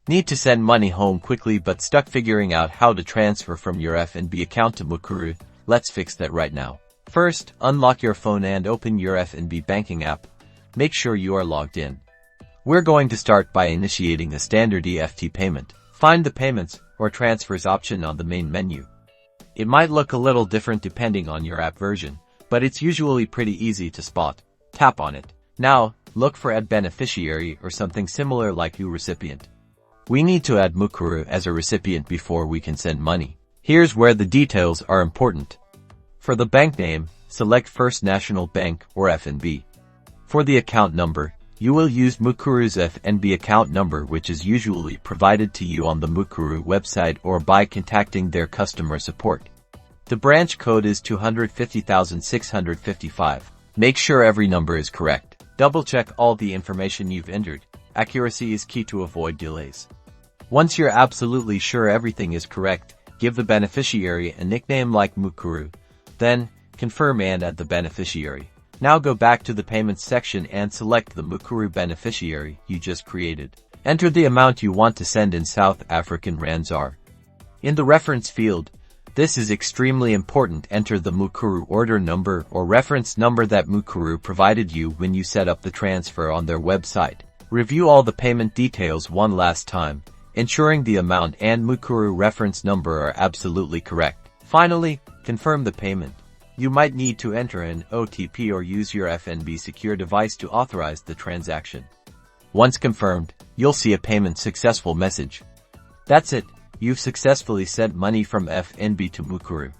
Need to send money home quickly but stuck figuring out how to transfer from your FNB account to Mukuru? Let's fix that right now. First, unlock your phone and open your FNB Banking App. Make sure you are logged in. We're going to start by initiating a standard EFT payment. Find the Payments or Transfers option on the main menu. It might look a little different depending on your app version, but it's usually pretty easy to spot. Tap on it. Now, look for Add Beneficiary or something similar like New Recipient. We need to add Mukuru as a recipient before we can send money. Here's where the details are important. For the bank name, select First National Bank or FNB. For the account number, you will use Mukuru's FNB account number, which is usually provided to you on the Mukuru website or by contacting their customer support. The branch code is 250,655. Make sure every number is correct. Double-check all the information you've entered. Accuracy is key to avoid delays. Once you're absolutely sure everything is correct, give the beneficiary a nickname like Mukuru. Then, confirm and add the beneficiary. Now go back to the Payments section and select the Mukuru beneficiary you just created. Enter the amount you want to send in South African rands (ZAR). In the reference field, this is extremely important. Enter the Mukuru order number or reference number that Mukuru provided you when you set up the transfer on their website. Review all the payment details one last time, ensuring the amount and Mukuru reference number are absolutely correct. Finally, confirm the payment. You might need to enter an OTP or use your FNB secure device to authorize the transaction. Once confirmed, you'll see a payment successful message. That's it, you've successfully sent money from FNB to Mukuru.